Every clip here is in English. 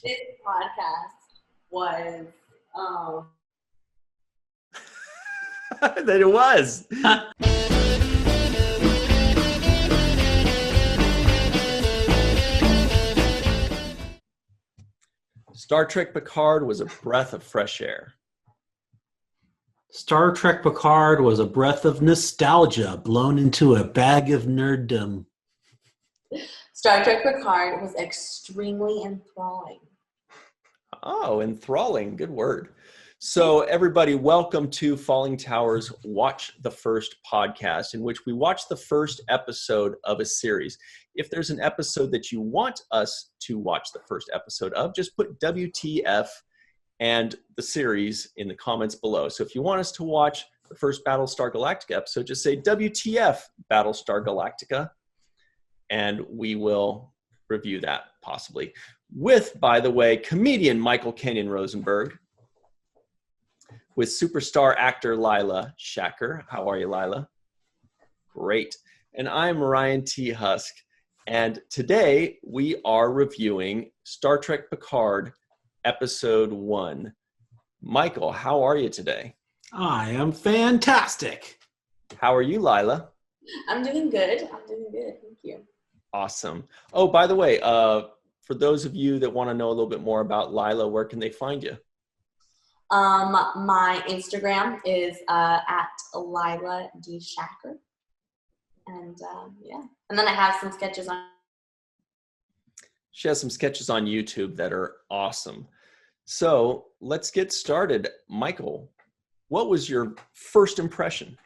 This podcast was That it was. Star Trek Picard was a breath of fresh air. Star Trek Picard was a breath of nostalgia blown into a bag of nerddom. Star Trek Picard was extremely enthralling. Oh, enthralling. Good word. So everybody, welcome to Fallingtower's Watch the First podcast, in which we watch the first episode of a series. If there's an episode that you want us to watch the first episode of, just put WTF and the series in the comments below. So if you want us to watch the first Battlestar Galactica episode, just say WTF Battlestar Galactica, and we will review that possibly. With, by the way, comedian Michael Kenyon Rosenberg, with superstar actor Laila Shaker. How are you, Laila? Great. And I'm Ryan T. Husk. And today we are reviewing Star Trek Picard Episode 1. Michael, how are you today? I am fantastic. How are you, Laila? I'm doing good. Thank you. Awesome. Oh, by the way, for those of you that want to know a little bit more about Laila, where can they find you? My Instagram is at Laila D. Shaker. And yeah. And then I have some sketches on. She has some sketches on YouTube that are awesome. So let's get started. Michael, what was your first impression?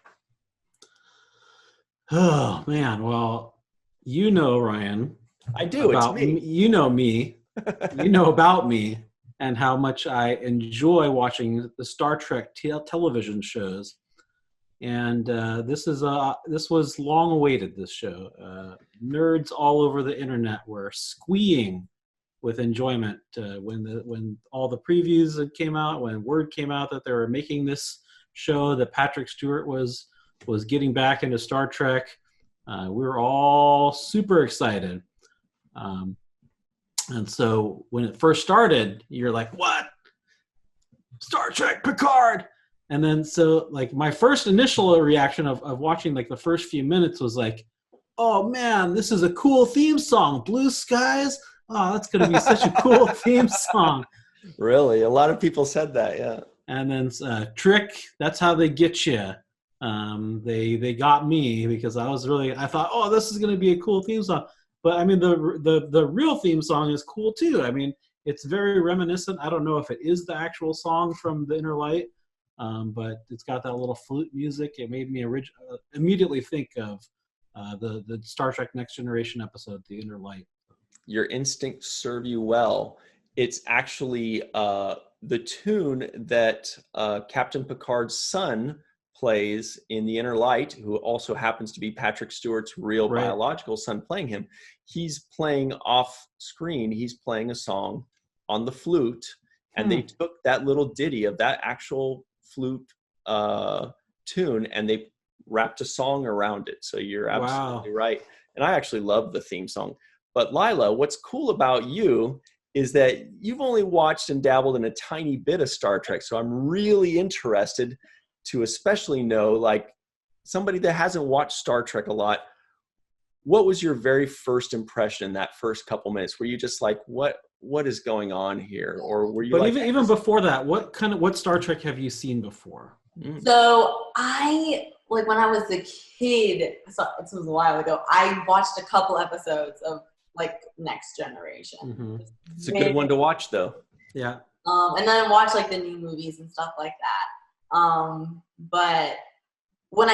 Oh, man. Well, you know, Ryan. I do. It's me. You know me. You know about me and how much I enjoy watching the Star Trek television shows. And this was long awaited, this show. Nerds all over the internet were squeeing with enjoyment when all the previews came out, when word came out that they were making this show, that Patrick Stewart was getting back into Star Trek. We were all super excited. And so when it first started, you're like, what? Star Trek Picard! And then so like my first initial reaction of watching like the first few minutes was like, oh man, this is a cool theme song. Blue skies? Oh, that's going to be such a cool theme song. Really? A lot of people said that, yeah. And then Trick, that's how they get you. They got me because I thought, oh, this is going to be a cool theme song. But I mean, the real theme song is cool too. I mean, it's very reminiscent. I don't know if it is the actual song from The Inner Light, but it's got that little flute music. It made me immediately think of the Star Trek Next Generation episode, The Inner Light. Your instincts serve you well. It's actually the tune that Captain Picard's son plays in The Inner Light, who also happens to be Patrick Stewart's real biological son playing him. He's playing off screen. He's playing a song on the flute, and they took that little ditty of that actual flute tune and they wrapped a song around it. So you're absolutely right. And I actually love the theme song. But Laila, what's cool about you is that you've only watched and dabbled in a tiny bit of Star Trek. So I'm really interested to especially know, like, somebody that hasn't watched Star Trek a lot, what was your very first impression in that first couple minutes? Were you just like, what is going on here? Or were you But like, even before that, what Star Trek have you seen before? So when I was a kid, so it was a while ago, I watched a couple episodes of like Next Generation. Mm-hmm. It's a good one to watch though. Yeah. And then I watched like the new movies and stuff like that. But when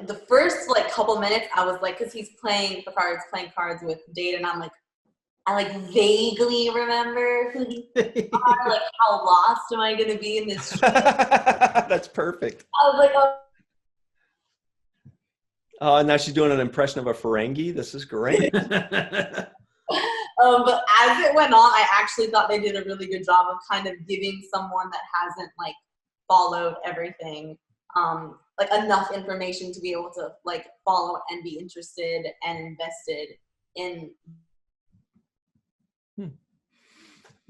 the first like couple minutes, I was like, because Picard's playing cards with Data, and I'm like, I like vaguely remember who these people are, like how lost am I gonna be in this show? That's perfect. I was like, oh, and now she's doing an impression of a Ferengi. This is great. But as it went on, I actually thought they did a really good job of kind of giving someone that hasn't like followed everything like enough information to be able to like follow and be interested and invested in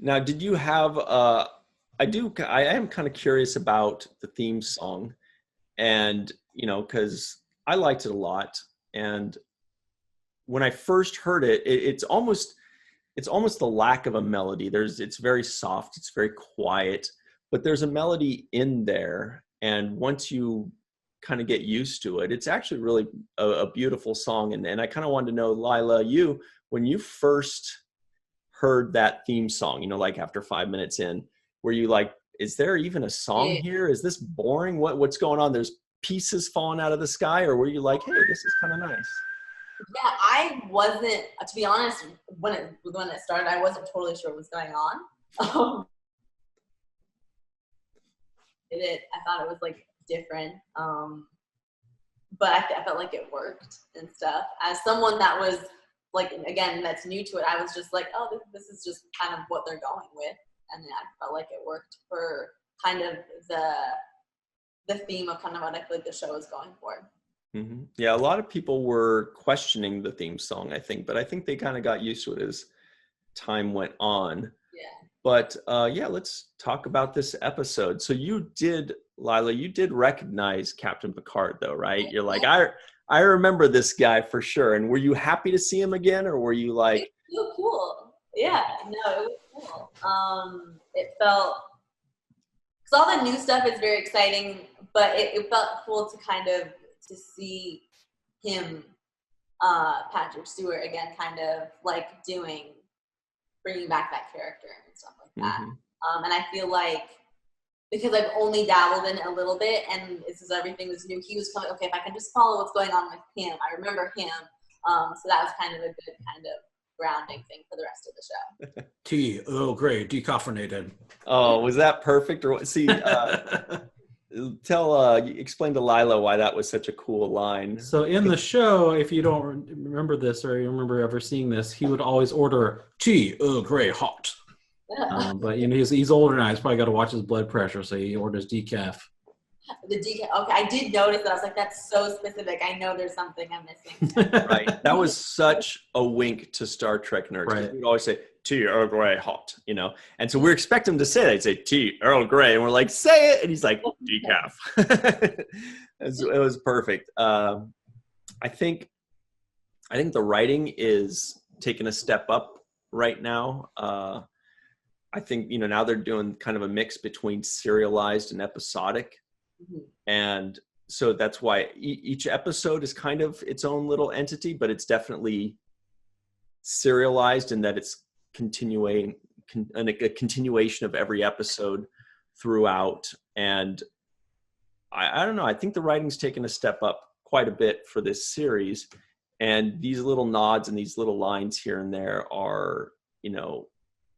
Now, did you have, I am kind of curious about the theme song, and, because I liked it a lot. And when I first heard it, it's almost the lack of a melody. It's very soft, it's very quiet, but there's a melody in there. And once you kind of get used to it, it's actually really a beautiful song. And I kind of wanted to know, Laila, when you first heard that theme song, like after 5 minutes in, were you like, is there even a song here? Is this boring? What's going on? There's pieces falling out of the sky? Or were you like, hey, this is kind of nice? Yeah, I wasn't, to be honest, when it started, I wasn't totally sure what was going on. I thought it was like different, but I felt like it worked and stuff. As someone that was like, again, that's new to it, I was just like, oh, this is just kind of what they're going with, and I felt like it worked for kind of the theme of kind of what I feel like the show is going for. Mm-hmm. Yeah, a lot of people were questioning the theme song, I think, but I think they kind of got used to it as time went on. Yeah. But let's talk about this episode. So Laila, you did recognize Captain Picard, though, right? You're like, I remember this guy for sure. And were you happy to see him again, or were you like? It was cool. Yeah, no, it was cool. It felt, because all the new stuff is very exciting, but it felt cool to kind of to see him, Patrick Stewart again, kind of like bringing back that character and stuff like that. Mm-hmm. And I feel like, because I've only dabbled in it a little bit, and everything was new, he was coming, okay, if I can just follow what's going on with him, I remember him. So that was kind of a good kind of grounding thing for the rest of the show. Tea, Earl Grey, decaffeinated. Oh, was that perfect? Or see, explain to Laila why that was such a cool line. So in the show, if you don't remember this or you remember ever seeing this, he would always order tea, Earl Grey, hot. But he's older now. He's probably got to watch his blood pressure, so he orders decaf. The decaf. Okay, I did notice that. I was like, that's so specific. I know there's something I'm missing. Right. That was such a wink to Star Trek nerds. Right. We'd always say tea, Earl Grey, hot. And so we expect him to say that. He'd say tea, Earl Grey, and we're like, say it, and he's like, decaf. It was perfect. I think the writing is taking a step up right now. I think, now they're doing kind of a mix between serialized and episodic. Mm-hmm. And so that's why each episode is kind of its own little entity, but it's definitely serialized in that it's a continuation of every episode throughout. And I don't know, I think the writing's taken a step up quite a bit for this series. And these little nods and these little lines here and there are,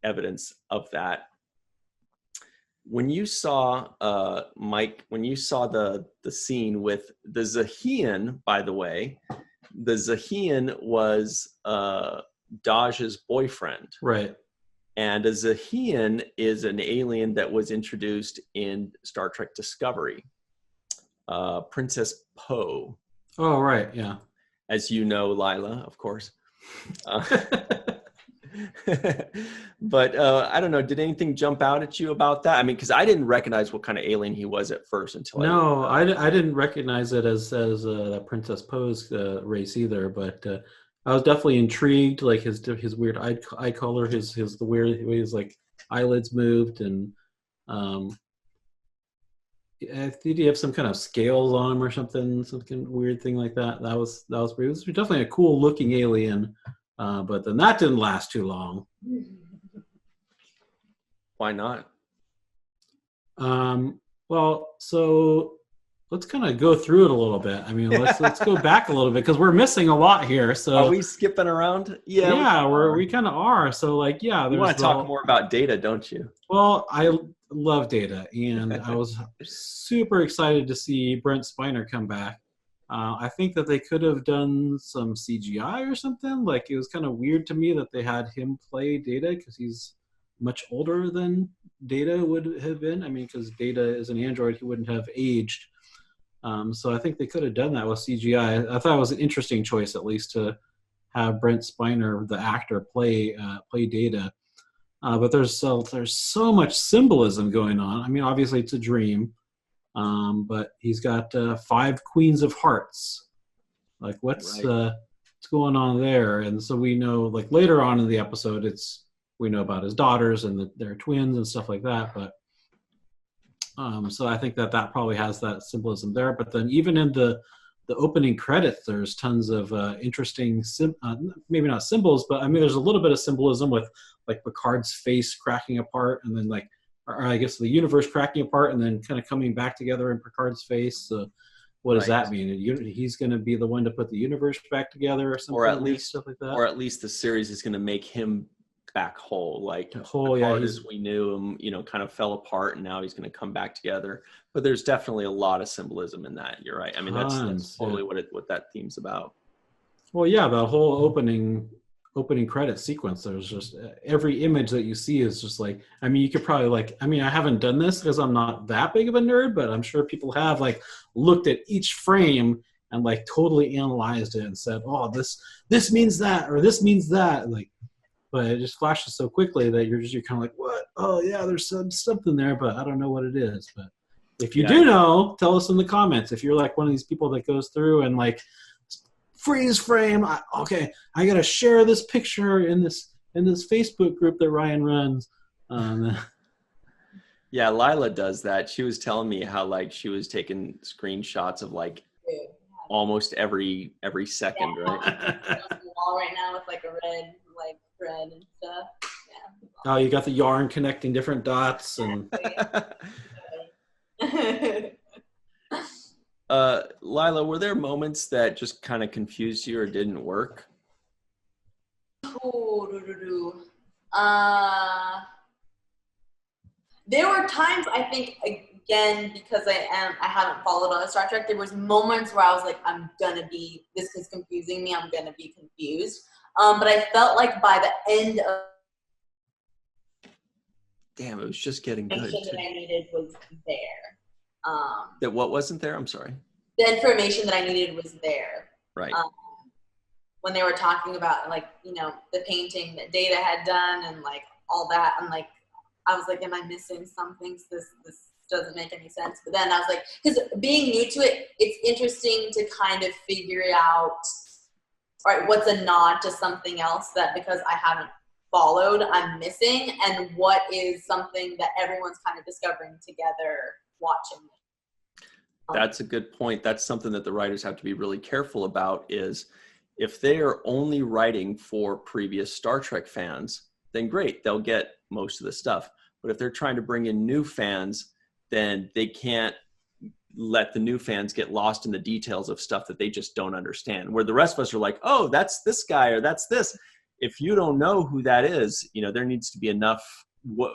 evidence of that. When you saw Mike, when you saw the scene with the Zahian, by the way, the Zahian was Daj's boyfriend, right? And a Zahian is an alien that was introduced in Star Trek Discovery, Princess Poe. Oh, right, yeah. As you know, Laila, of course. But I don't know, did anything jump out at you about that? I mean, because I didn't recognize what kind of alien he was at first until I didn't recognize it as Princess Poe's race either, but I was definitely intrigued, like his weird eye color, the weird way his like eyelids moved, and did he have some kind of scales on him or something weird thing like that? That was it was definitely a cool looking alien. But then that didn't last too long. Why not? Well, so let's kind of go through it a little bit. I mean, let's go back a little bit because we're missing a lot here. So are we skipping around? Yeah, we kind of are. So like, yeah, you want to talk more about Data, don't you? Well, I love Data, and I was super excited to see Brent Spiner come back. I think that they could have done some CGI or something. Like, it was kind of weird to me that they had him play Data because he's much older than Data would have been. I mean, because Data is an android, he wouldn't have aged. So I think they could have done that with CGI. I thought it was an interesting choice, at least, to have Brent Spiner, the actor, play Data. But there's so much symbolism going on. I mean, obviously it's a dream, but he's got 5 queens of hearts. Like what's going on there? And so we know, like later on in the episode, we know about his daughters and that they're twins and stuff like that. But so I think that probably has that symbolism there. But then even in the opening credits, there's tons of interesting, maybe not symbols, but I mean, there's a little bit of symbolism with like Picard's face cracking apart, and then like, or I guess the universe cracking apart, and then kind of coming back together in Picard's face. So what does that mean? He's going to be the one to put the universe back together, or something, or at least stuff like that. Or at least the series is going to make him back whole, like Picard, as we knew him, kind of fell apart, and now he's going to come back together. But there's definitely a lot of symbolism in that. You're right. I mean, that's totally what that theme's about. Well, yeah, the whole opening credit sequence. There's just every image that you see is just like, I mean, you could probably I haven't done this because I'm not that big of a nerd, but I'm sure people have like looked at each frame and like totally analyzed it and said, oh, this means that, or this means that, like. But it just flashes so quickly that you're kind of like, what? Oh yeah, there's something there, but I don't know what it is. But if you do know, tell us in the comments. If you're like one of these people that goes through and like freeze frame, I gotta share this picture in this Facebook group that Ryan runs. Yeah, Laila does that. She was telling me how like she was taking screenshots of like almost every second, right? On the wall right now with like a red thread and stuff. Yeah. Oh, you got the yarn connecting different dots and. Laila, were there moments that just kind of confused you or didn't work? There were times, I think, again, because I haven't followed on Star Trek, there was moments where I was like, this is confusing me, I'm gonna be confused. But I felt like by the end of it was just getting good. The information that I needed was there. That what wasn't there? I'm sorry. The information that I needed was there. Right. When they were talking about like, the painting that Data had done and like all that, and like I was like, am I missing something? This doesn't make any sense. But then I was like, because being new to it, it's interesting to kind of figure out, all right, what's a nod to something else that because I haven't followed, I'm missing, and what is something that everyone's kind of discovering together watching it. That's a good point. That's something that the writers have to be really careful about, is if they are only writing for previous Star Trek fans, then great, they'll get most of the stuff. But if they're trying to bring in new fans, then they can't let the new fans get lost in the details of stuff that they just don't understand. Where the rest of us are like, oh, that's this guy or that's this. If you don't know who that is, there needs to be enough.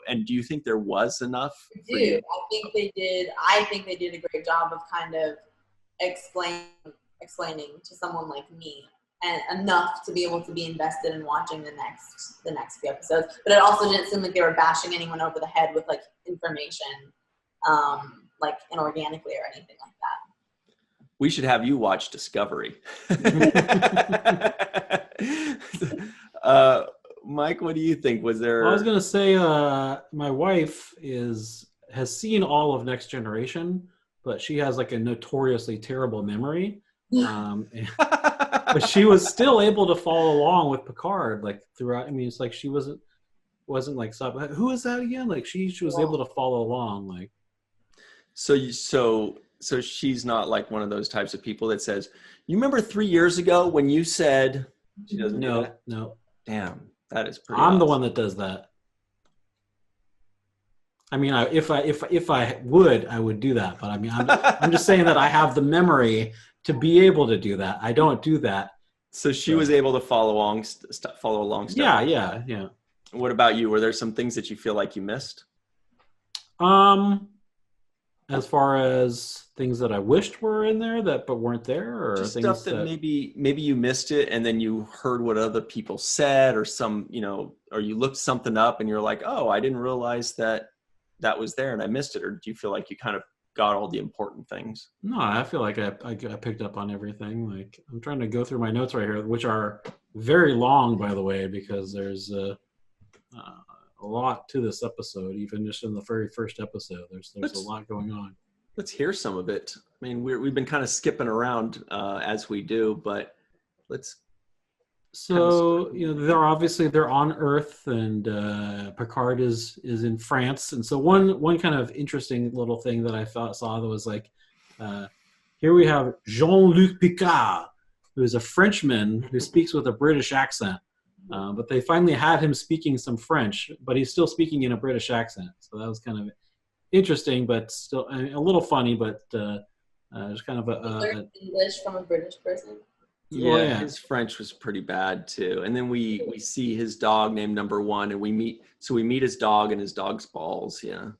And do you think there was enough? I do. I think they did. I think they did a great job of kind of explaining to someone like me, and enough to be able to be invested in watching the next few episodes. But it also didn't seem like they were bashing anyone over the head with like information, like inorganically or anything like that. We should have you watch Discovery. Mike, what do you think? Was there? I was going to say, my wife has seen all of Next Generation, but she has like a notoriously terrible memory. But she was still able to follow along with Picard like throughout. I mean, it's like she wasn't like, who is that again? Like she was able to follow along. Like, so she's not like one of those types of people that says, "You remember 3 years ago when you said?" She doesn't. No. Damn, that is pretty. I'm the one that does that. I mean, if I would, I would do that. But I mean, I'm just saying that I have the memory to be able to do that. I don't do that. So she was able to follow along. Yeah. What about you? Were there some things that you feel like you missed? As far as things that I wished were in there but weren't there, or just things stuff that maybe you missed it, and then you heard what other people said, or or you looked something up and you're like, oh, I didn't realize that was there and I missed it. Or do you feel like you kind of got all the important things? No, I feel like I picked up on everything. Like I'm trying to go through my notes right here, which are very long, by the way, because there's a a lot to this episode, even just in the very first episode. There's a lot going on. Let's hear some of it. I mean, we've been kind of skipping around as we do, but let's. So they're on Earth, and Picard is in France, and so one kind of interesting little thing that I saw that was like, here we have Jean-Luc Picard, who is a Frenchman who speaks with a British accent, but they finally had him speaking some French, but he's still speaking in a British accent, so that was kind of interesting, but still a little funny, but just kind of a English from a British person. Yeah, his French was pretty bad too. And then we see his dog named Number One, and we meet his dog and his dog's balls. Yeah,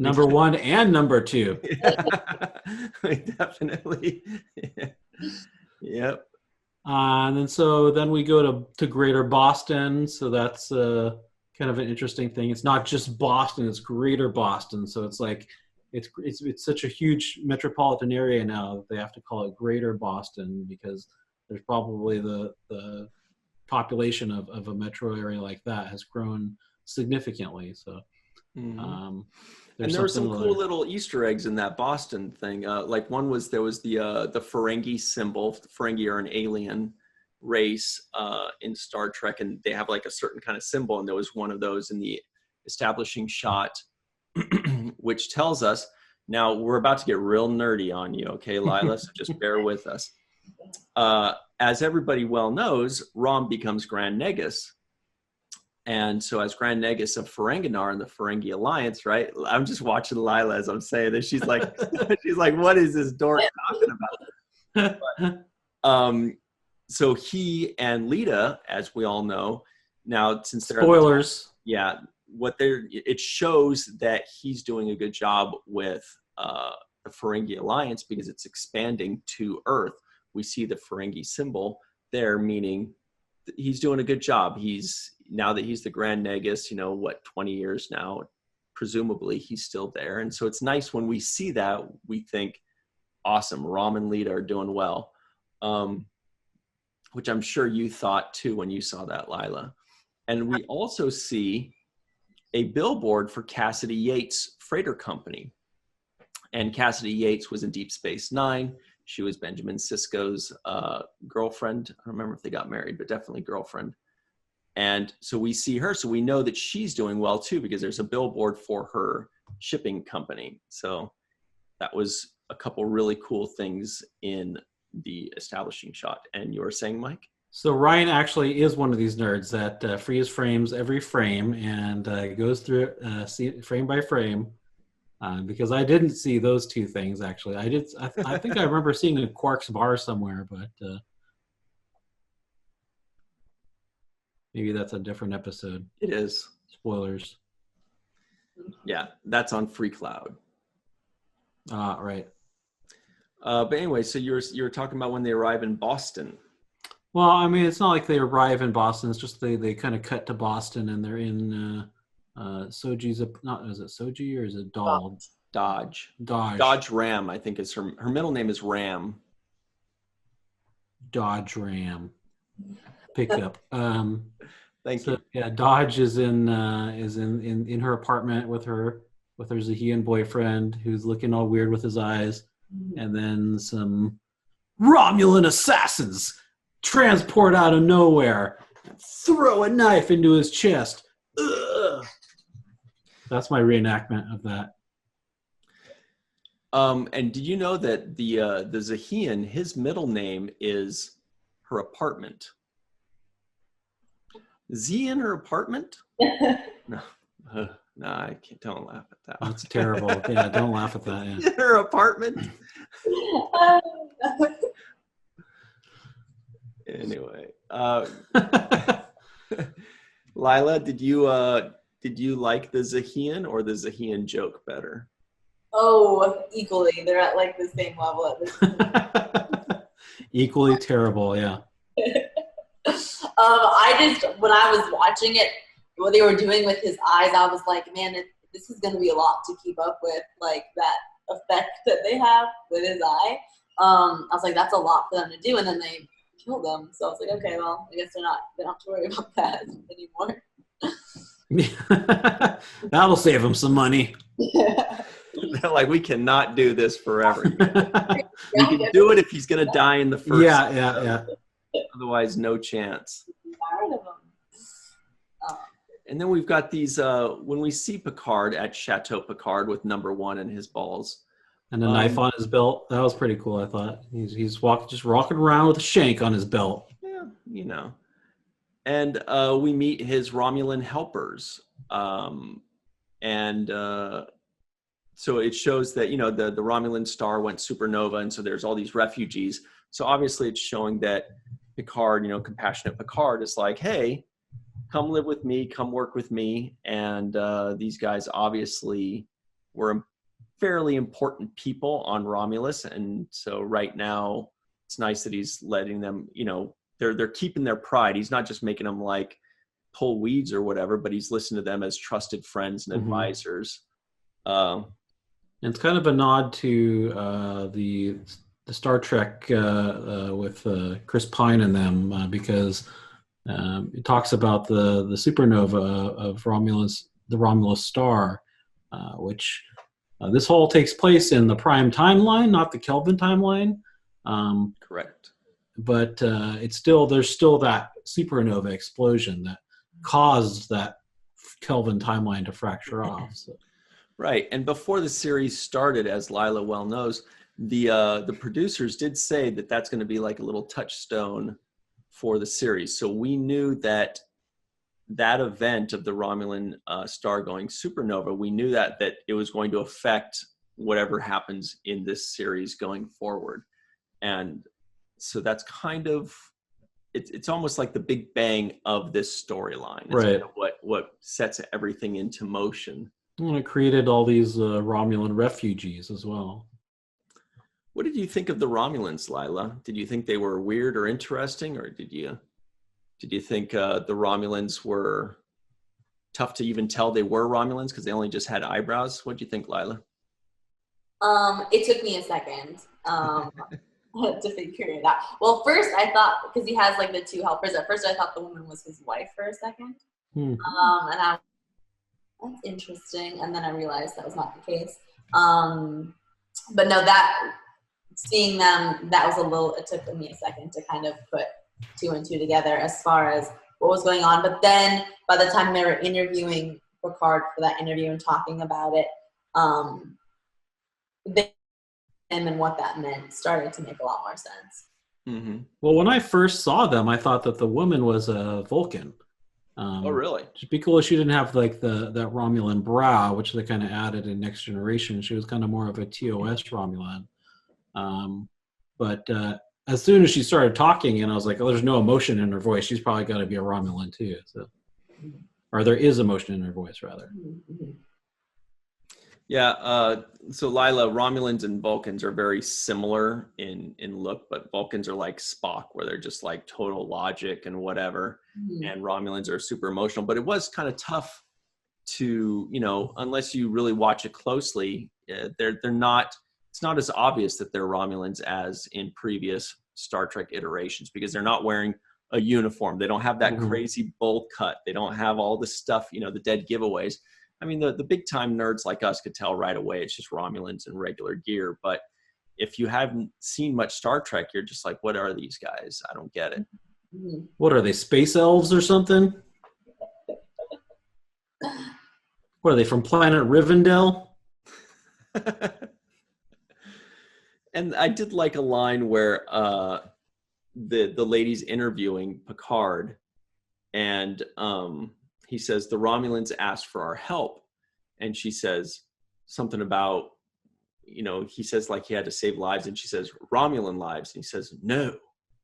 Number One and Number Two. Definitely. Yeah. Yep. And then we go to Greater Boston. So that's kind of an interesting thing. It's not just Boston; it's Greater Boston. So it's like. It's such a huge metropolitan area now that they have to call it Greater Boston, because there's probably the population of a metro area like that has grown significantly. So, and there were some cool little Easter eggs in that Boston thing. Like there was the Ferengi symbol. The Ferengi are an alien race in Star Trek, and they have like a certain kind of symbol, and there was one of those in the establishing shot. Which tells us, now we're about to get real nerdy on you, okay, Laila? So just bear with us. As everybody well knows, Rom becomes Grand Negus. And so as Grand Negus of Ferenginar in the Ferengi Alliance, right? I'm just watching Laila as I'm saying this. She's like, what is this dork talking about? But, so he and Lita, as we all know, now since they're spoilers. It shows that he's doing a good job with the Ferengi Alliance because it's expanding to Earth. We see the Ferengi symbol there, meaning he's doing a good job. Now that he's the Grand Negus, 20 years now, presumably he's still there. And so it's nice when we see that, we think, awesome, Rom and Lita are doing well, which I'm sure you thought too when you saw that, Laila. And we also see a billboard for Cassidy Yates Freighter Company. And Cassidy Yates was in Deep Space Nine. She was Benjamin Sisko's girlfriend. I don't remember if they got married, but definitely girlfriend. And so we see her. So we know that she's doing well too, because there's a billboard for her shipping company. So that was a couple really cool things in the establishing shot. And you were saying, Mike? So Ryan actually is one of these nerds that freeze frames every frame and goes through it frame by frame. Because I didn't see those two things actually. I think I remember seeing a Quark's bar somewhere, but maybe that's a different episode. It is. Spoilers. Yeah, that's on Free Cloud. Right. But anyway, so you're talking about when they arrive in Boston. Well, I mean, it's not like they arrive in Boston. It's just they kind of cut to Boston and they're in Soji's. Is it Soji or is it Dodge? Dodge Ram, I think is her middle name is Ram. Dodge Ram. Pickup. Thank you. Yeah, Dodge is in her apartment with her Zahian boyfriend who's looking all weird with his eyes, and then some Romulan assassins transport out of nowhere, throw a knife into his chest. Ugh. That's my reenactment of that. And did you know that the Zahian, his middle name is her apartment? Z in her apartment? No, I can't. Don't laugh at that. That's terrible. Yeah, don't laugh at that. Yeah. In her apartment. Anyway, Laila, did you like the Zahian or the Zahian joke better? Oh, equally. They're at like the same level at this point. Equally terrible, yeah. When I was watching it, what they were doing with his eyes, I was like, man, this is going to be a lot to keep up with, like that effect that they have with his eye. I was like, that's a lot for them to do, and then they killed them. So I was like, okay, well, I guess they don't have to worry about that anymore. That'll save him some money. They're like, we cannot do this forever. We can do it if he's going to die in the first. Yeah. Otherwise, no chance. I'm tired of him. And then we've got these, when we see Picard at Chateau Picard with number 1 in his balls. And a knife on his belt. That was pretty cool, I thought. He's just walking around with a shank on his belt. Yeah, you know. And we meet his Romulan helpers. So it shows that, the Romulan star went supernova, and so there's all these refugees. So obviously it's showing that Picard, compassionate Picard is like, hey, come live with me, come work with me. And these guys obviously were fairly important people on Romulus. And so right now it's nice that he's letting them, they're keeping their pride. He's not just making them like pull weeds or whatever, but he's listening to them as trusted friends and advisors. And it's kind of a nod to the Star Trek with Chris Pine and them because it talks about the supernova of Romulus, the Romulus star, which this whole takes place in the Prime timeline, not the Kelvin timeline. Correct. But there's still that supernova explosion that caused that Kelvin timeline to fracture off. So. Right. And before the series started, as Laila well knows, the producers did say that that's going to be like a little touchstone for the series. So we knew that event of the Romulan star going supernova, we knew that it was going to affect whatever happens in this series going forward. And so that's kind of, it's almost like the big bang of this storyline. It's right. Kind of what sets everything into motion. And it created all these Romulan refugees as well. What did you think of the Romulans, Laila? Did you think they were weird or interesting, or did you think the Romulans were tough to even tell they were Romulans because they only just had eyebrows? What did you think, Laila? It took me a second to figure it out. Well, first I thought, because he has like the 2 helpers, at first I thought the woman was his wife for a second. And that's interesting. And then I realized that was not the case. But no, seeing them, it took me a second to kind of put 2 and 2 together as far as what was going on. But then by the time they were interviewing Picard for that interview and talking about it, and what that meant started to make a lot more sense. Mm-hmm. Well, when I first saw them, I thought that the woman was a Vulcan. Oh, really? Just because she didn't have like that Romulan brow, which they kind of added in Next Generation. She was kind of more of a TOS Romulan. But as soon as she started talking, and I was like, oh, there's no emotion in her voice. She's probably got to be a Romulan too. So, or there is emotion in her voice, rather. Mm-hmm. Yeah. So Laila, Romulans and Vulcans are very similar in look, but Vulcans are like Spock, where they're just like total logic and whatever. Mm-hmm. And Romulans are super emotional. But it was kind of tough to, unless you really watch it closely, they're not. It's not as obvious that they're Romulans as in previous Star Trek iterations because they're not wearing a uniform. They don't have that crazy bowl cut. They don't have all the stuff, the dead giveaways. I mean, the big time nerds like us could tell right away it's just Romulans in regular gear. But if you haven't seen much Star Trek, you're just like, what are these guys? I don't get it. What are they, space elves or something? What are they, from planet Rivendell? And I did like a line where the lady's interviewing Picard, and he says, the Romulans asked for our help. And she says something about, he says like he had to save lives. And she says, Romulan lives. And he says, no,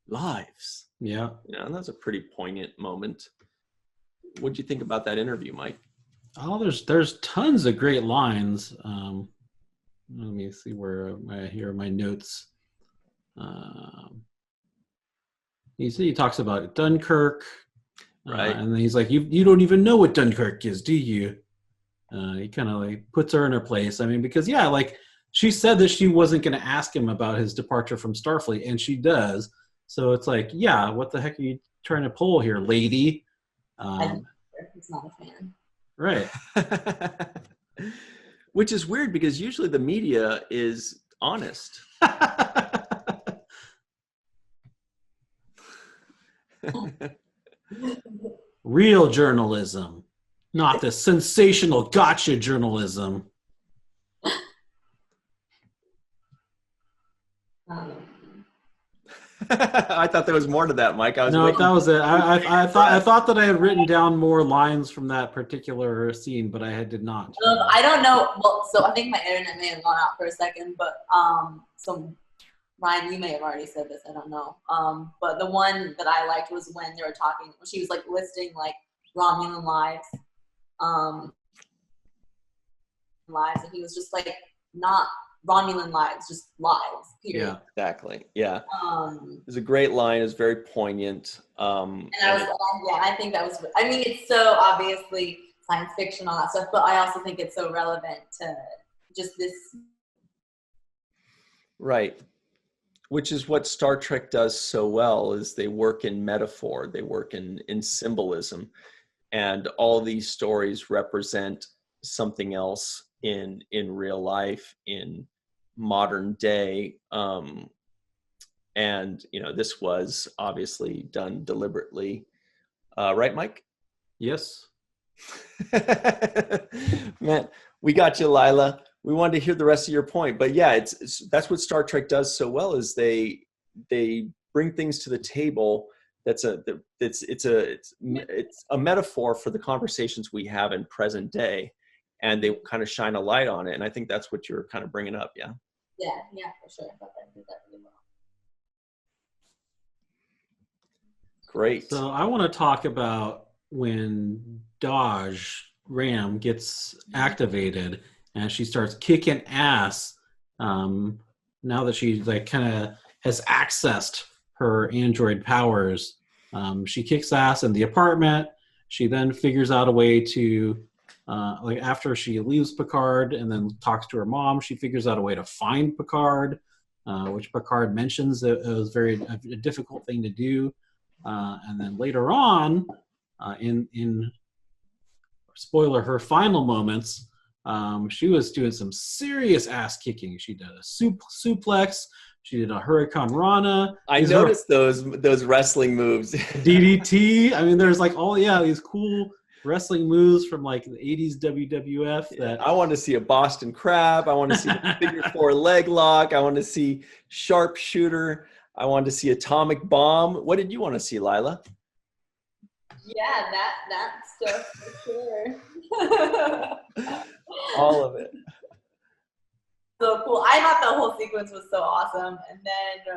lives. Yeah. And that's a pretty poignant moment. What do you think about that interview, Mike? Oh, there's tons of great lines. Let me see where here are my notes. He talks about Dunkirk. Right. And then he's like, you don't even know what Dunkirk is, do you? He kind of like puts her in her place. I mean, because like she said that she wasn't going to ask him about his departure from Starfleet, and she does. So it's like, yeah, what the heck are you trying to pull here, lady? He's not a fan. Right. Which is weird because usually the media is honest. Real journalism, not the sensational gotcha journalism. I thought there was more to that, Mike. I was No, waiting. that was it. I thought that I had written down more lines from that particular scene, but I did not. I don't know. Well, so I think my internet may have gone out for a second, but so Ryan, you may have already said this. I don't know. But the one that I liked was when they were talking. She was like listing like Romulan lives, and he was just like not Romulan lives, just lives. Period. Yeah, exactly. Yeah. It was a great line. It was very poignant. And I think that was. I mean, it's so obviously science fiction, all that stuff, but I also think it's so relevant to just this. Right. Which is what Star Trek does so well, is they work in metaphor, they work in symbolism, and all these stories represent something else in real life, in modern day. And this was obviously done deliberately, right, Mike? Yes. Man, we got you, Laila. We wanted to hear the rest of your point, but yeah, that's what Star Trek does so well, is they bring things to the table. It's a metaphor for the conversations we have in present day, and they kind of shine a light on it. And I think that's what you're kind of bringing up. Yeah. Yeah, for sure. I thought that did that really well. Great. So I want to talk about when Dodge Ram gets activated and she starts kicking ass. Now that she like kind of has accessed her android powers, she kicks ass in the apartment. She then figures out a way to, like after she leaves Picard and then talks to her mom, she figures out a way to find Picard, which Picard mentions that it was a difficult thing to do. And then later on, in spoiler, her final moments, she was doing some serious ass kicking. She did a suplex. She did a Hurricane Rana. I noticed those wrestling moves. DDT. I mean, there's like these cool wrestling moves from like the 80s WWF. That I want to see a Boston Crab. I want to see a figure 4 leg lock. I want to see sharpshooter. I want to see atomic bomb. What did you want to see, Laila? Yeah, that stuff for sure. All of it. So cool. I thought the whole sequence was so awesome. And then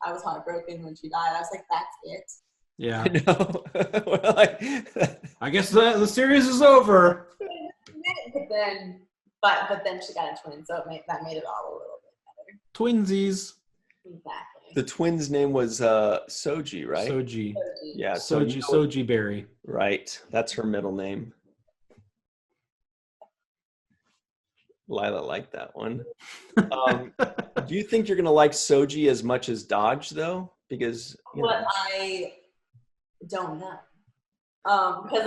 I was heartbroken when she died. I was like, that's it. Yeah. I know. I guess the series is over. But then she got a twin, so that made it all a little bit better. Twinsies. Exactly. The twins' name was Soji, right? Soji. Yeah. Soji Berry. Right. That's her middle name. Laila liked that one. Do you think you're going to like Soji as much as Dodge, though? Because I don't know. Because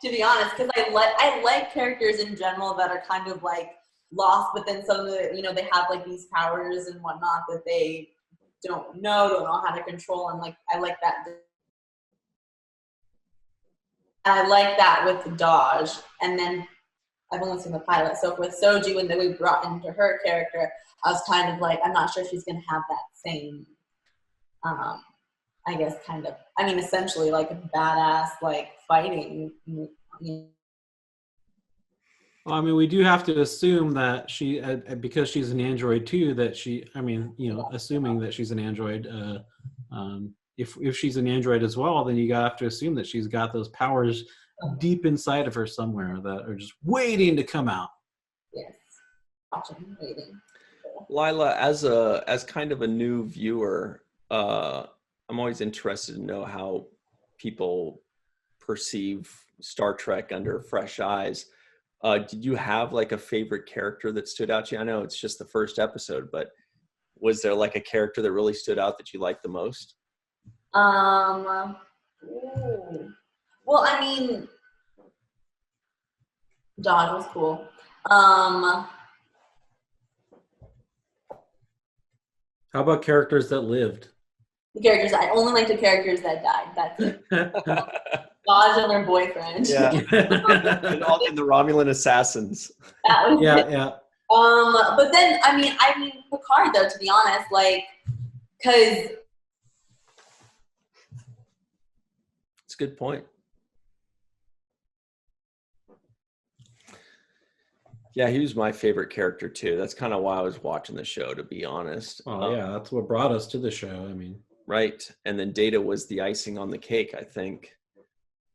to be honest, because I like characters in general that are kind of like lost, but then suddenly they have like these powers and whatnot that they don't know how to control, and like I like that. I like that with Dodge, and then I've only seen the pilot. So with Soji, when we brought into her character, I was kind of like, I'm not sure she's going to have that same, I guess, kind of, I mean, essentially like a badass, like fighting. Well, I mean, we do have to assume that she, because she's an android too, that she, I mean, assuming that she's an android, if she's an android as well, then you have to assume that she's got those powers deep inside of her somewhere that are just waiting to come out. Yes, watching, waiting. Laila, as kind of a new viewer, I'm always interested to know how people perceive Star Trek under fresh eyes. Did you have like a favorite character that stood out to you? I know it's just the first episode, but was there like a character that really stood out that you liked the most? Well, I mean, Dodge was cool. How about characters that lived? The characters, I only like the characters that died. That's it. Dodge and their boyfriend. Yeah. And the Romulan assassins. That was it. Yeah. But then, I mean Picard though, to be honest, like, because It's a good point. Yeah, he was my favorite character too. That's kind of why I was watching the show, to be honest. Oh yeah, that's what brought us to the show. I mean, right. And then Data was the icing on the cake, I think.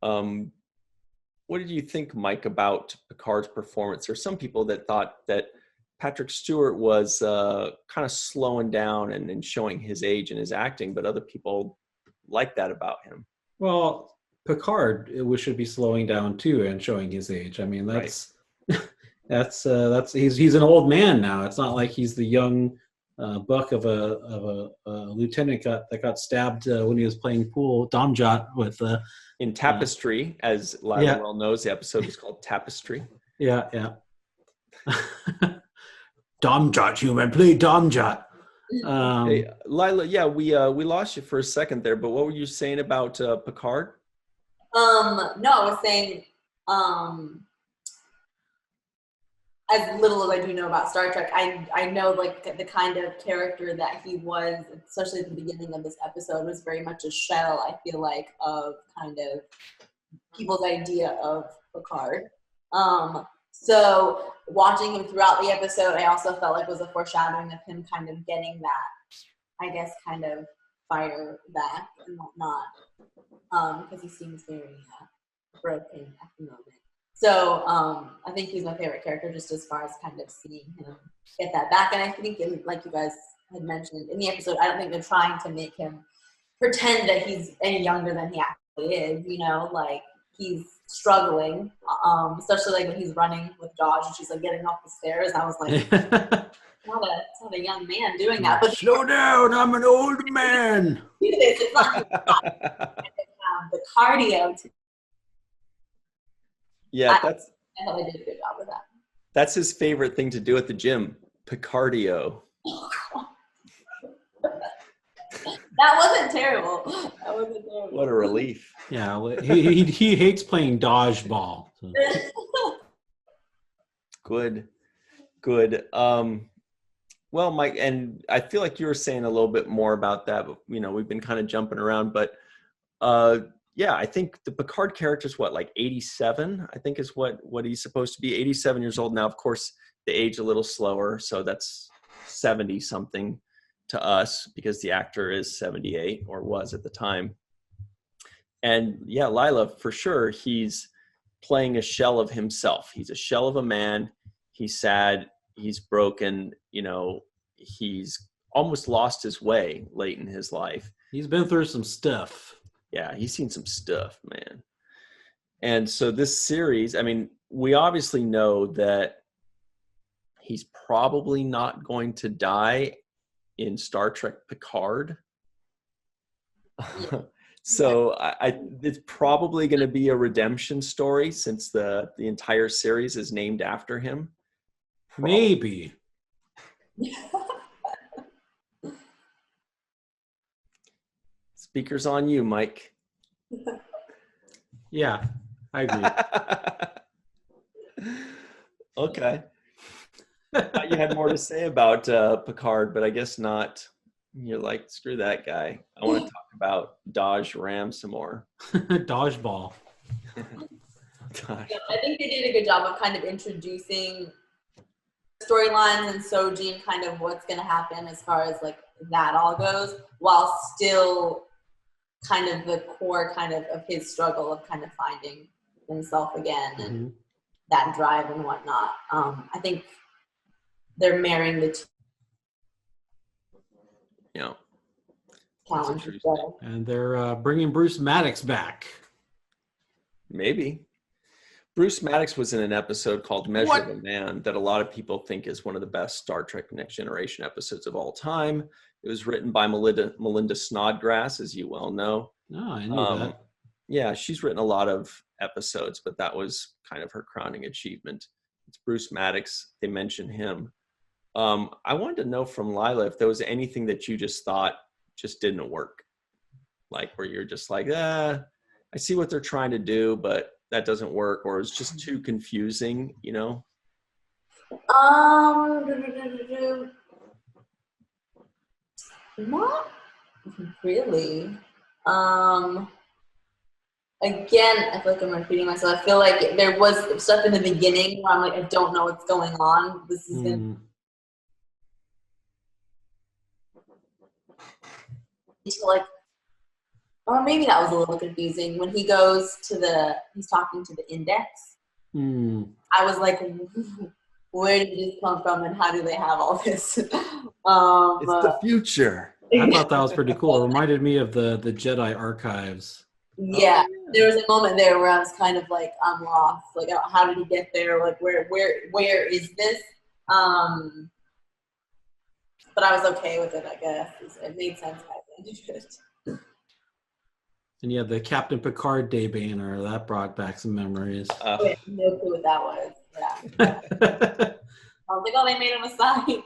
What did you think, Mike, about Picard's performance? There's some people that thought that Patrick Stewart was kind of slowing down and showing his age in his acting, but other people like that about him. well, Picard should be slowing down too and showing his age. I mean, that's he's an old man now. It's not like he's the young buck of a lieutenant that got stabbed when he was playing pool Domjot with in Tapestry, as Laila well knows, the episode is called Tapestry. Yeah. Domjot, human, play Domjot. Hey, Laila, we lost you for a second there, but what were you saying about Picard? No, I was saying, as little as I do know about Star Trek, I know like the kind of character that he was, especially at the beginning of this episode, was very much a shell, I feel like, of kind of people's idea of Picard. So watching him throughout the episode, I also felt like was a foreshadowing of him kind of getting that, I guess, kind of fire back and whatnot, because he seems very broken at the moment. So I think he's my favorite character, just as far as kind of seeing him get that back. And I think, like you guys had mentioned in the episode, I don't think they're trying to make him pretend that he's any younger than he actually is. You know, like he's struggling, especially like when he's running with Dodge and she's like getting off the stairs. I was like, it's not a young man doing that. But slow down, I'm an old man. It's not the cardio to. Yeah, I thought they did a good job with that. That's his favorite thing to do at the gym, Picardio. That wasn't terrible. What a relief. Yeah, he hates playing dodgeball. So. Good. Well, Mike, and I feel like you were saying a little bit more about that, but, you know, we've been kind of jumping around, but yeah, I think the Picard character is like 87, I think is what he's supposed to be. 87 years old now. Of course, they age a little slower, so that's 70 something to us because the actor is 78 or was at the time. And yeah, Laila, for sure, he's playing a shell of himself. He's a shell of a man. He's sad. He's broken. You know, he's almost lost his way late in his life. He's been through some stuff. Yeah, he's seen some stuff, man. And so this series, I mean, we obviously know that he's probably not going to die in Star Trek Picard. So it's probably going to be a redemption story since the entire series is named after him. Maybe. Speaker's on you, Mike. Yeah, I agree. Okay. I thought you had more to say about Picard, but I guess not. You're like, screw that guy. I want to talk about Dodge Ram some more. Dodgeball. Yeah, I think they did a good job of kind of introducing storylines and Soji and kind of what's going to happen as far as like that all goes, while still kind of the core kind of his struggle of kind of finding himself again and that drive and whatnot. I think they're marrying the two. Yeah. Challenges. And they're bringing Bruce Maddox back. Maybe. Bruce Maddox was in an episode called Measure of a Man that a lot of people think is one of the best Star Trek Next Generation episodes of all time. It was written by Melinda Snodgrass, as you well know. Oh, I knew that. Yeah, she's written a lot of episodes, but that was kind of her crowning achievement. It's Bruce Maddox. They mentioned him. I wanted to know from Laila if there was anything that you just thought just didn't work, like where you're just like, I see what they're trying to do, but that doesn't work, or it's just too confusing, you know? Not really. Again, I feel like I'm repeating myself. I feel like there was stuff in the beginning where I'm like, I don't know what's going on. This is gonna like, or maybe that was a little confusing when he's talking to the index. I was like, where did this come from and how do they have all this? It's the future. I thought that was pretty cool. It reminded me of the Jedi archives. Yeah, there was a moment there where I was kind of like, I'm lost. Like, how did he get there? Like, where is this? But I was okay with it, I guess. It made sense by the end of it. And yeah, the Captain Picard Day banner, that brought back some memories. I had no clue what that was. Yeah. I was like, oh, they made him a sign.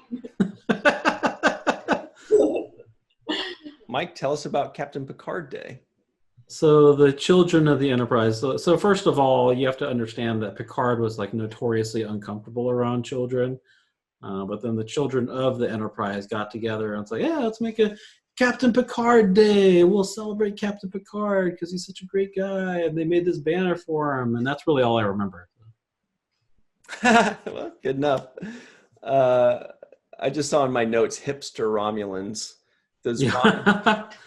Mike, tell us about Captain Picard Day. So the children of the Enterprise. So first of all, you have to understand that Picard was like notoriously uncomfortable around children. But then the children of the Enterprise got together and it's like, yeah, let's make a Captain Picard Day. We'll celebrate Captain Picard because he's such a great guy. And they made this banner for him. And that's really all I remember. Well, good enough. I just saw in my notes, hipster Romulans.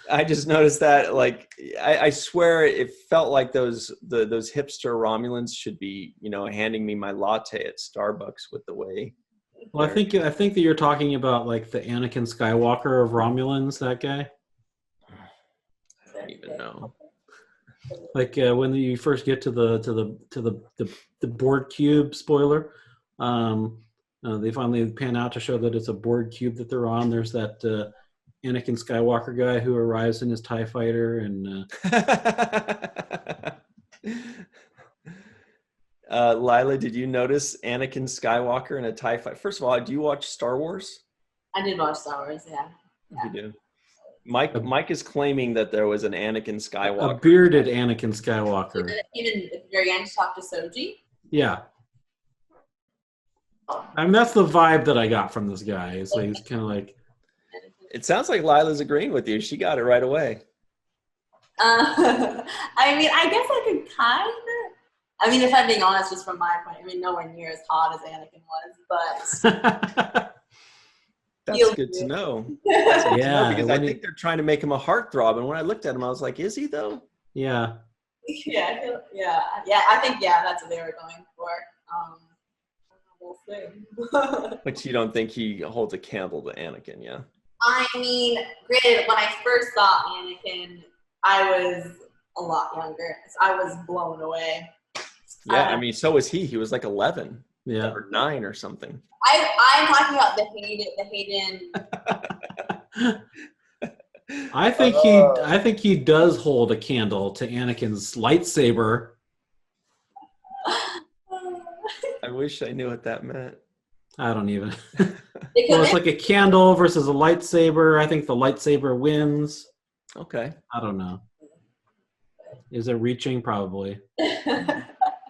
I just noticed that, like, I swear it felt like those hipster Romulans should be, handing me my latte at Starbucks with the way. Well, I think that you're talking about like the Anakin Skywalker of Romulans, that guy. I don't even know. Like when you first get to the board cube, spoiler, they finally pan out to show that it's a board cube that they're on. There's that Anakin Skywalker guy who arrives in his TIE fighter and. Laila, did you notice Anakin Skywalker in a TIE fighter? First of all, do you watch Star Wars? I did watch Star Wars, yeah. You do. Mike is claiming that there was an Anakin Skywalker. A bearded Anakin Skywalker. Even at the very end to talk to Soji? Yeah. I mean, that's the vibe that I got from this guy. It's like, he's kind of like... It sounds like Lila's agreeing with you. She got it right away. I mean, I guess I could kind of... I mean, if I'm being honest, just from my point, I mean, nowhere near as hot as Anakin was, but... That's good to know. Yeah. Because I think they're trying to make him a heartthrob, and when I looked at him, I was like, is he, though? Yeah. Yeah, I think, that's what they were going for. We'll see. But you don't think he holds a candle to Anakin, yeah? I mean, granted, when I first saw Anakin, I was a lot younger. So I was blown away. Yeah, I mean, so was he. He was like 11, or 9 or something. I'm talking about the Hayden. I think he does hold a candle to Anakin's lightsaber. I wish I knew what that meant. I don't even. Well, it's like a candle versus a lightsaber. I think the lightsaber wins. Okay. I don't know. Is it reaching? Probably.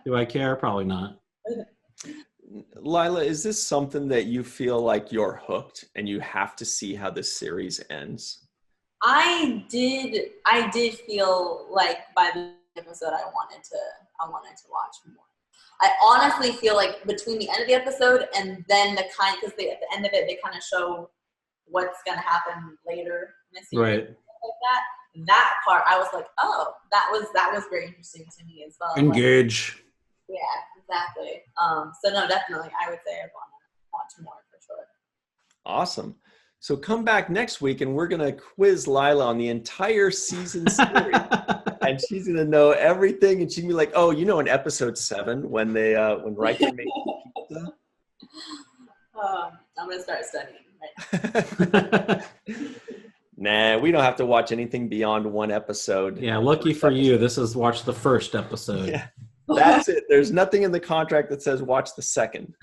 Do I care? Probably not. Laila, is this something that you feel like you're hooked and you have to see how this series ends? I did feel like by the episode I wanted to watch more. I honestly feel like between the end of the episode and then because at the end of it they kind of show what's gonna happen later in the series, right? Like that part I was like, oh, that was very interesting to me as well. Engage. Like, yeah, exactly. So no, definitely, I would say I want to watch more for sure. Awesome. So come back next week and we're gonna quiz Laila on the entire season series. And she's gonna know everything, and she's gonna be like, "Oh, in episode 7 when Riker made pizza." I'm gonna start studying. Right? Nah, we don't have to watch anything beyond one episode. Yeah, lucky for you, this is watch the first episode. Yeah, that's it. There's nothing in the contract that says watch the second.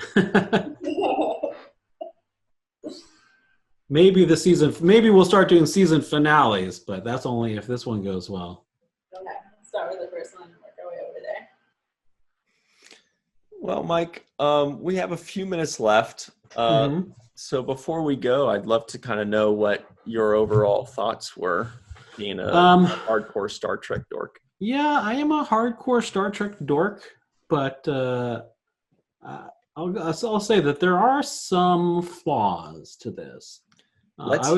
Maybe we'll start doing season finales, but that's only if this one goes well. Okay, let's start with the first one and work our way over there. Well, Mike, we have a few minutes left. So before we go, I'd love to kind of know what your overall thoughts were being a hardcore Star Trek dork. Yeah, I am a hardcore Star Trek dork, but I'll say that there are some flaws to this. I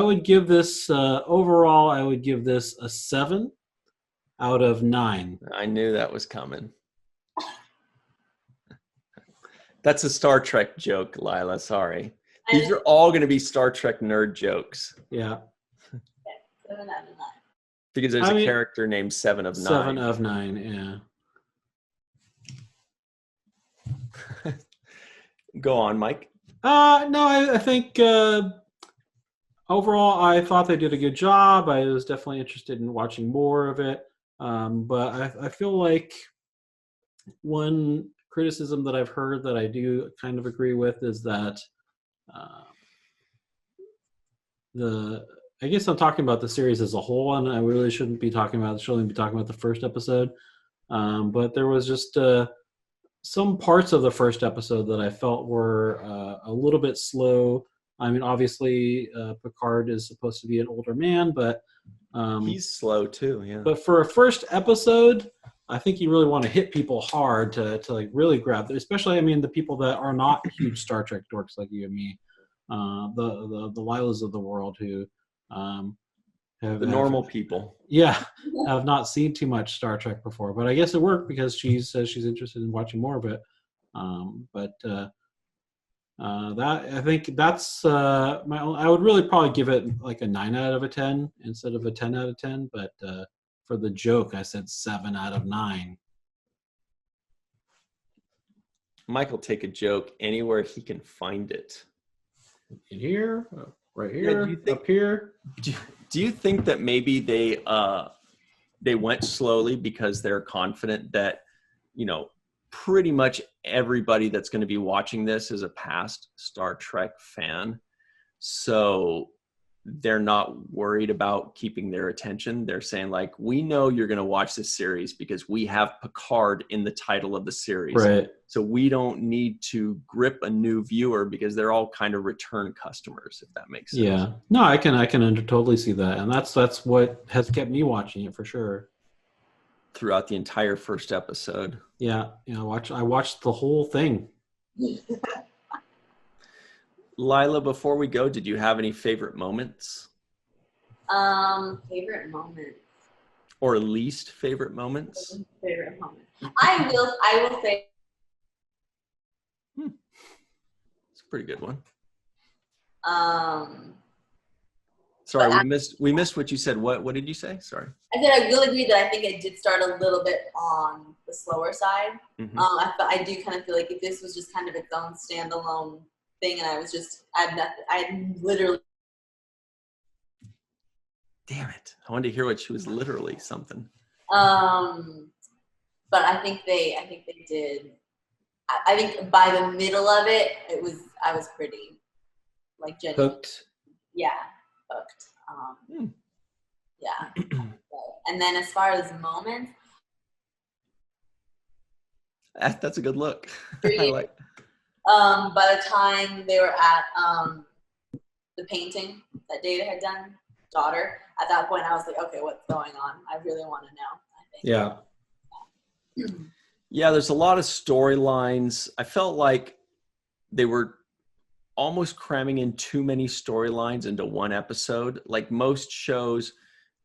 would give this overall. I would give this a 7 out of 9. I knew that was coming. That's a Star Trek joke, Laila. Sorry. These are all going to be Star Trek nerd jokes. Yeah. 7 out of 9. Because there's a character named 7 of 9. 7 of 9, yeah. Go on, Mike. No, I think overall I thought they did a good job. I was definitely interested in watching more of it. But I feel like one criticism that I've heard that I do kind of agree with is that I guess I'm talking about the series as a whole, and I really shouldn't be talking about the first episode. But there was just some parts of the first episode that I felt were a little bit slow. I mean, obviously, Picard is supposed to be an older man, but he's slow too. Yeah. But for a first episode, I think you really want to hit people hard to like really grab them, especially, I mean, the people that are not huge Star Trek dorks like you and me, the Lilas of the world who have normal people. Yeah, have not seen too much Star Trek before, but I guess it worked because she says she's interested in watching more of it. That I think that's I would really probably give it like a 9 out of 10 instead of a 10 out of 10, but for the joke, I said 7 out of 9. Mike will take a joke anywhere he can find it. In here, right here, up here. Do you think that maybe they went slowly because they're confident that, pretty much everybody that's going to be watching this is a past Star Trek fan, so they're not worried about keeping their attention? They're saying, like, we know you're going to watch this series because we have Picard in the title of the series. Right. So we don't need to grip a new viewer because they're all kind of return customers, if that makes sense. Yeah. No, I can totally see that. And that's what has kept me watching it for sure. Throughout the entire first episode. Yeah. I watched the whole thing. Laila, before we go, did you have any favorite moments? Favorite moments. Or least favorite moments? Favorite moment. I will say. It's a pretty good one. Sorry, we missed what you said. What did you say? Sorry. I said I will agree that I think I did start a little bit on the slower side. Mm-hmm. I do kind of feel like if this was just kind of its own standalone thing, and I literally. Damn it! I wanted to hear what she was literally something. But I think they did. I think by the middle of it, I was pretty like genuinely hooked. Yeah, hooked. Yeah. And then as far as moments, that's a good look. I like. By the time they were at the painting that Data had done, daughter, at that point I was like, okay, what's going on? I really want to know. I think. Yeah. Yeah, there's a lot of storylines. I felt like they were almost cramming in too many storylines into one episode. Like most shows,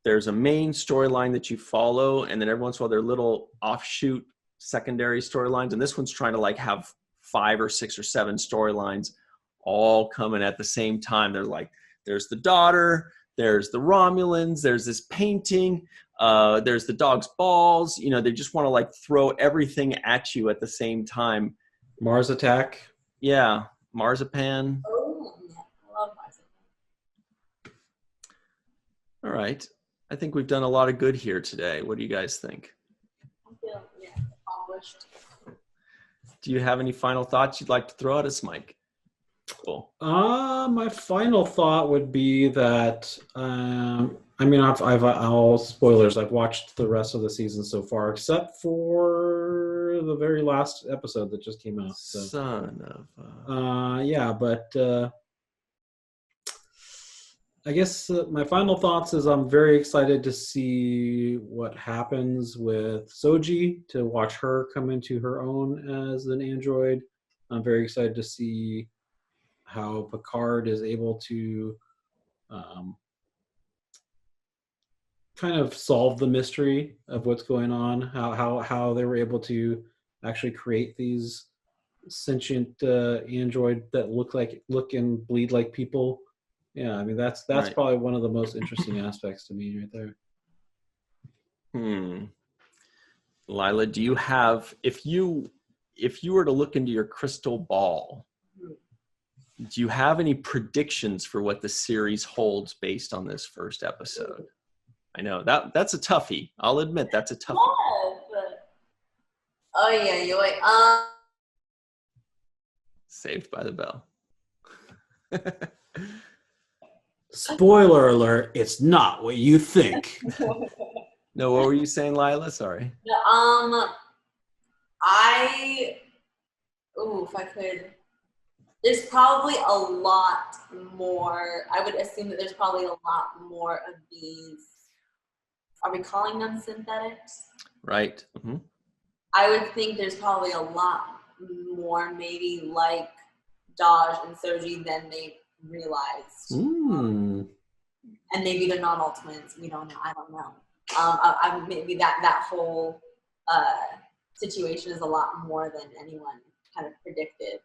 there's a main storyline that you follow, and then every once in a while there are little offshoot secondary storylines. And this one's trying to like have 5 or 6 or 7 storylines all coming at the same time. They're like, there's the daughter, there's the Romulans, there's this painting, there's the dog's balls. They just want to like throw everything at you at the same time. Mars Attack. Yeah, Marzipan. Oh, I love All right. I think we've done a lot of good here today. What do you guys think? I feel accomplished. Do you have any final thoughts you'd like to throw at us, Mike? Cool. My final thought would be that I'll spoilers. I've watched the rest of the season so far, except for the very last episode that just came out. So. Son of. But I guess my final thoughts is I'm very excited to see what happens with Soji, to watch her come into her own as an android. I'm very excited to see how Picard is able to kind of solve the mystery of what's going on, how they were able to actually create these sentient android that look and bleed like people. Yeah, I mean that's Right. probably one of the most interesting aspects to me right there. Laila, do you have, if you were to look into your crystal ball, do you have any predictions for what the series holds based on this first episode? I know that's a toughie. I'll admit that's a toughie. Oh yeah, you're like Saved by the Bell. Spoiler alert, it's not what you think. No, what were you saying, Laila? Sorry. If I could, there's probably a lot more. I would assume that there's probably a lot more of these. Are we calling them synthetics? Right. Mm-hmm. I would think there's probably a lot more, maybe like Daj and Soji than they realized. And maybe they're not all twins. We don't know. I don't know. Maybe that whole situation is a lot more than anyone kind of predicted.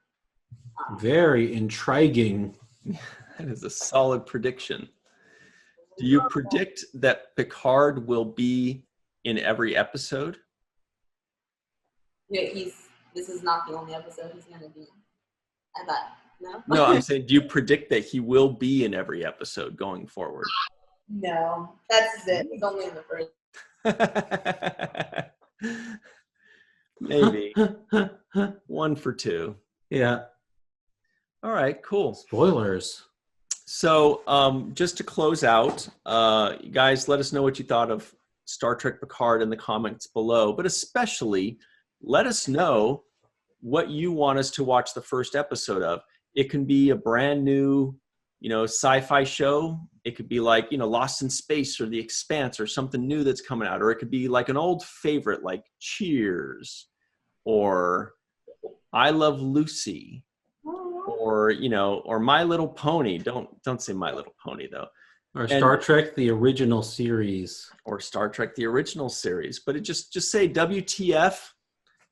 Very intriguing. That is a solid prediction. Do you predict that Picard will be in every episode? Yeah, this is not the only episode he's going to be in. I thought, no? No, I'm saying, do you predict that he will be in every episode going forward? No, that's it. He's only in the first. Maybe. 1 for 2. Yeah. All right, cool. Spoilers. So just to close out, you guys, let us know what you thought of Star Trek Picard in the comments below, but especially let us know what you want us to watch the first episode of. It can be a brand new, sci-fi show. It could be like, Lost in Space or The Expanse or something new that's coming out. Or it could be like an old favorite like Cheers or I Love Lucy. Or My Little Pony. Don't say My Little Pony though. Or Star Trek the original series. Or Star Trek the original series. But it just say WTF,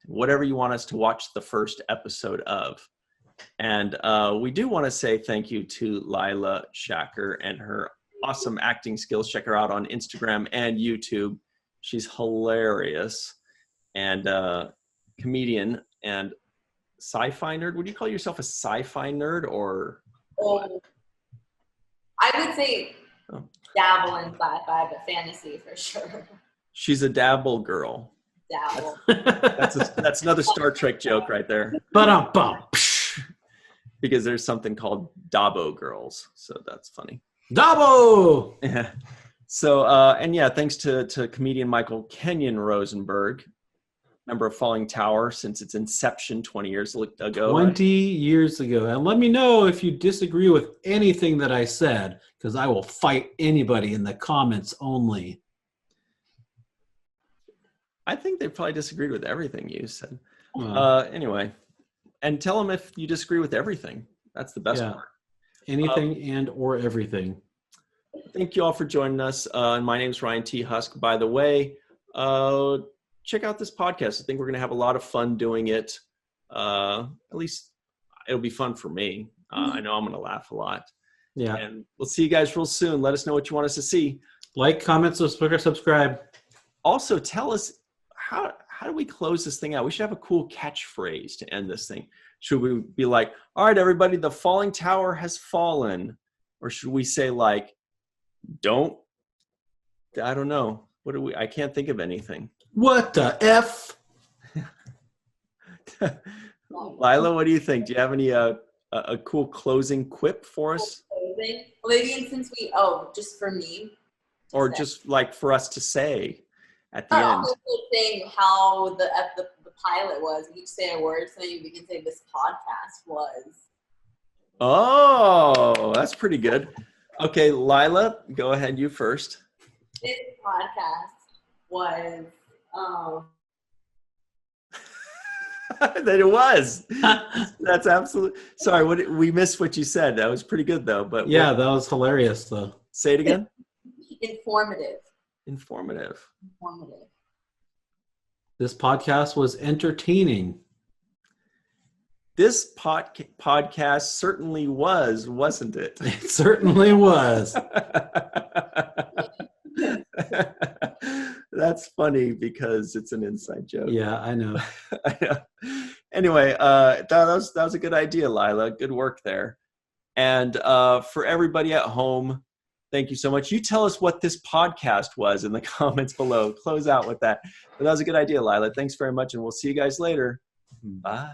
whatever you want us to watch the first episode of. And we do want to say thank you to Laila Shaker and her awesome acting skills. Check her out on Instagram and YouTube. She's hilarious and comedian and sci-fi nerd. Would you call yourself a sci-fi nerd or? Oh, I would say dabble in sci-fi, but fantasy for sure. She's a dabble girl. Dabble. That's another Star Trek joke right there. Ba-dum-bum. Because there's something called Dabo girls, so that's funny. Dabo. Yeah. So thanks to comedian Michael Kenyon Rosenberg, member of Fallingtower since its inception 20 years ago. 20 years ago. And let me know if you disagree with anything that I said, because I will fight anybody in the comments only. I think they probably disagreed with everything you said. Anyway, and tell them if you disagree with everything. That's the best part. Anything and or everything. Thank you all for joining us. And my name is Ryan T. Husk, by the way. Check out this podcast. I think we're going to have a lot of fun doing it. At least it'll be fun for me. I know I'm going to laugh a lot. Yeah. And we'll see you guys real soon. Let us know what you want us to see. Like, comment, subscribe. Also, tell us, how do we close this thing out? We should have a cool catchphrase to end this thing. Should we be like, all right, everybody, the falling tower has fallen? Or should we say like, don't I don't know. I can't think of anything. What the F? Laila, what do you think? Do you have any a cool closing quip for us? Closing? Well, maybe since just for me. Or just like for us to say at the end. Saying how the pilot was. We each say a word, so maybe we can say this podcast was. Oh, that's pretty good. Okay, Laila, go ahead. You first. This podcast was. That it was. That's absolutely. Sorry, we missed what you said. That was pretty good though. But yeah, that was hilarious though. Say it again. Informative. This podcast was entertaining. This podcast certainly was, wasn't it? It certainly was. That's funny because it's an inside joke. Yeah, I know. Anyway, that was a good idea, Laila. Good work there. And for everybody at home, thank you so much. You tell us what this podcast was in the comments below. Close out with that. But that was a good idea, Laila. Thanks very much, and we'll see you guys later. Bye.